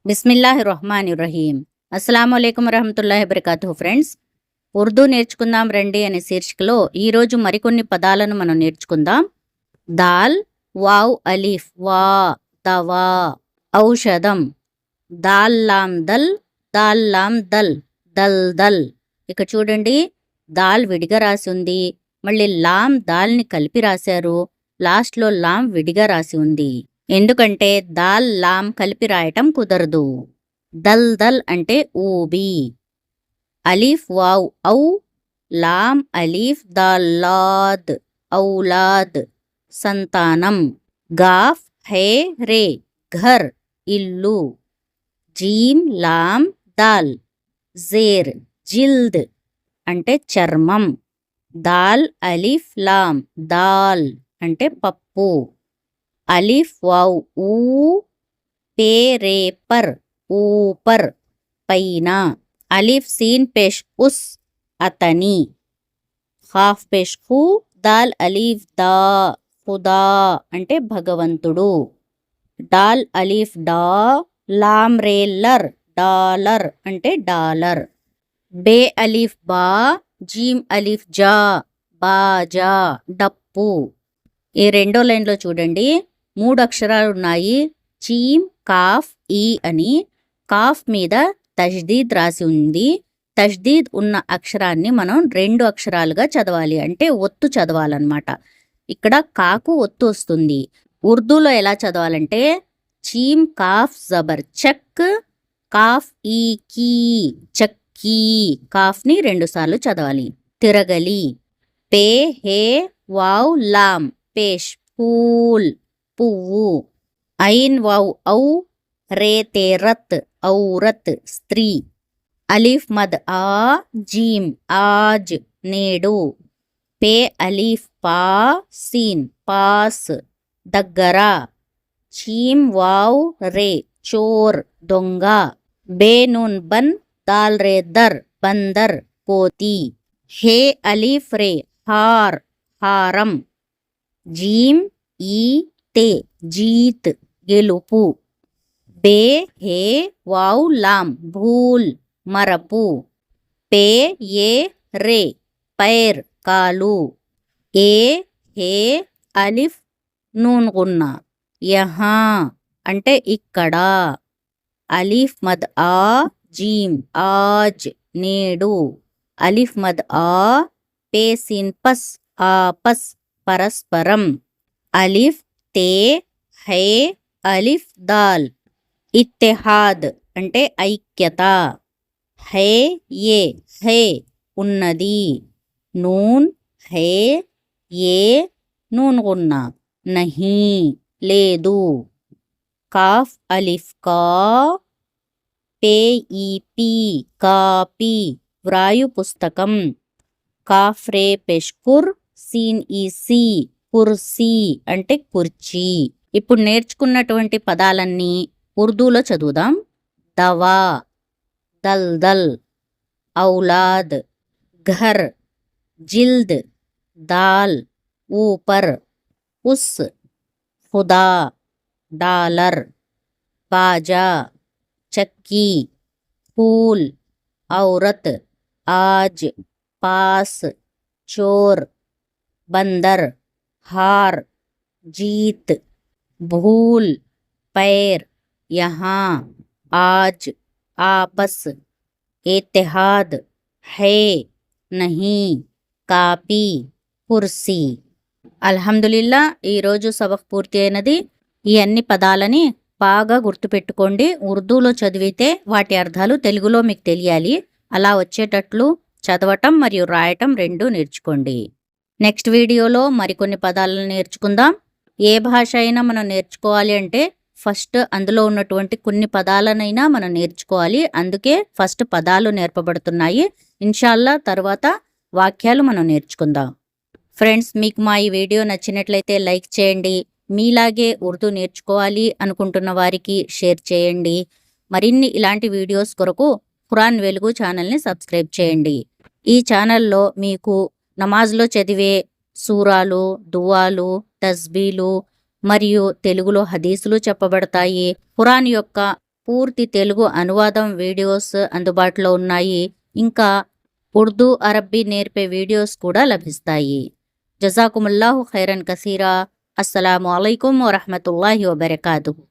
బిస్మిల్లాహిర్రహమానిర్రహీం. అస్సలాము అలైకుం వరహమతుల్లాహి వబరకాతుహు. ఫ్రెండ్స్, ఉర్దూ నేర్చుకుందాం రండి అనే శీర్షికలో ఈరోజు మరికొన్ని పదాలను మనం నేర్చుకుందాం. దాల్, వావ్, అలీఫ్, వా, దవా, ఔషధం. దాల్ లాం దల్, దాల్ లాం దల్, దల్ దల్. ఇక చూడండి, దాల్ విడిగా రాసి ఉంది, మళ్ళీ లాం దాల్ని కలిపి రాశారు, లాస్ట్లో లాం విడిగా రాసి ఉంది. ఎందుకంటే దాల్ లాం కలిపి రాయటం కుదరదు. దల్ దల్ అంటే ఊబి. అలీఫ్ వావ్ ఔ, లాం అలీఫ్ దాల్లాద్, ఔలాద్, సంతానం. గాఫ్ హే రే, ఘర్, ఇల్లు. జీమ్ లాం దాల్, జేర్, జిల్ద్ అంటే చర్మం. దాల్ అలీఫ్ లాం దాల్ అంటే పప్పు. అలీఫ్ వావ్ ఊ, పే రే పర్, ఊపర్, పైన. అలీఫ్ సీన్ పేష్ ఉస్, అతని. ఖాఫ్ పేష్ ఖూ, దాల్ అలీఫ్ దా, ఖుదా అంటే భగవంతుడు. డాల్ అలీఫ్ డా, లాం రే లర్, డాలర్ అంటే డాలర్. బే అలీఫ్ బా, జీమ్ అలీఫ్ జా, బాజా డప్పు. ఈ రెండో లైన్లో చూడండి, 3 అక్షరాలు ఉన్నాయి, చీమ్, కాఫ్, ఈ అని. కాఫ్ మీద తజ్దీద్ రాసి ఉంది. తజ్దీద్ ఉన్న అక్షరాన్ని మనం 2 అక్షరాలుగా చదవాలి, అంటే ఒత్తు చదవాలన్నమాట. ఇక్కడ కాకు ఒత్తు వస్తుంది. ఉర్దూలో ఎలా చదవాలంటే చీమ్ కాఫ్ జబర్ చక్, కాఫ్ ఈ కీ, చక్కీ. కాఫ్ని 2 సార్లు చదవాలి. తిరగలి. పే హే వావ్ లాం, పేష్, పూల్, పువ్వు. ఐన్ వావ్ ఔ, రే తే రత్, ఔరత్, స్త్రీ. అలీఫ్ మద్ ఆ, జీమ్, ఆజ్, నేడు. పే అలీఫ్ పా, సీన్, పాస్, దగ్గర. చీమ్ వావ్ రే, చోర్, దొంగ. బే నూన్ బన్, దాల్ రే దర్, బందర్, కోతి. హే అలీఫ్ రే, హార్, హారం. జీమ్ ఈ తే, జీత్, గెలుపు. బే హే వావ్ లాం భూల్, మరపు. పే ఏ రే, పైర్, కాలు. ఏ హే అలిఫ్ నూన్ గున్నా, యహా అంటే ఇక్కడ. అలీఫ్ మద్ ఆ, జీమ్, ఆజ్, నేడు. అలీఫ్ మద్ ఆ, పే సీన్ పస్, ఆపస్, పరస్పరం. అలీఫ్ తే, హే అలీఫ్ దాల్, ఇత్తెహాద్ అంటే ఐక్యత. హే ఏ, హే ఉన్నది. నూన్ హే, ఏ నూన్ గున్నా, నహీ లేదు. కాఫ్ అలిఫ్ కా, పే ఈ పీ, కాపీ, వ్రాయు పుస్తకం. కాఫ్ రే పెష్కుర్, సీన్ ఈ సి, కుర్సీ అంటే కుర్చీ. ఇప్పుడు నేర్చుకున్నటువంటి పదాలన్నీ ఉర్దూలో చదువుదాం. దవా, దల్ దల్, ఔలాద్, ఘర్, జిల్ద్, దాల్, ఊపర్, ఉస్, ఖుదా, డాలర్. బాజా, చక్కీ. ఫూల్, ఔరత్, आज, पास, चोर, बंदर, हार, जीत. भूल, पैर, यहाँ, आज, आपस. इत्तेहाद, है, नहीं, కాపీ, కుర్సీ. అల్హమ్దులిల్లా, ఈరోజు సబక్ పూర్తి అయినది. ఈ అన్ని పదాలని బాగా గుర్తుపెట్టుకోండి. ఉర్దూలో చదివితే వాటి అర్థాలు తెలుగులో మీకు తెలియాలి. అలా వచ్చేటట్లు చదవటం మరియు రాయటం 2 నేర్చుకోండి. నెక్స్ట్ వీడియోలో మరికొన్ని పదాలను నేర్చుకుందాం. ఏ భాష అయినా మనం నేర్చుకోవాలి అంటే ఫస్ట్ అందులో ఉన్నటువంటి కొన్ని పదాలనైనా మనం నేర్చుకోవాలి. అందుకే ఫస్ట్ పదాలు నేర్పబడుతున్నాయి. ఇన్షాల్లా తర్వాత వాక్యాలు మనం నేర్చుకుందాం. ఫ్రెండ్స్, మీకు మా ఈ వీడియో నచ్చినట్లయితే లైక్ చేయండి. మీలాగే ఉర్దూ నేర్చుకోవాలి అనుకుంటున్న వారికి షేర్ చేయండి. మరిన్ని ఇలాంటి వీడియోస్ కొరకు ఖురాన్ వెలుగు ఛానల్ని సబ్స్క్రైబ్ చేయండి. ఈ ఛానల్లో మీకు నమాజ్లో చదివే సూరాలు, దువాలు, తస్బీలు మరియు తెలుగులో హదీసులు చెప్పబడతాయి. ఖురాన్ యొక్క పూర్తి తెలుగు అనువాదం వీడియోస్ అందుబాటులో ఉన్నాయి. ఇంకా ఉర్దూ, అరబ్బీ నేర్పే వీడియోస్ కూడా లభిస్తాయి. జజాకుముల్లాహు ఖైరన్ కసీరా. అస్సలాము అలైకుం వరహ్మతుల్లాహి వబరకాతుహు.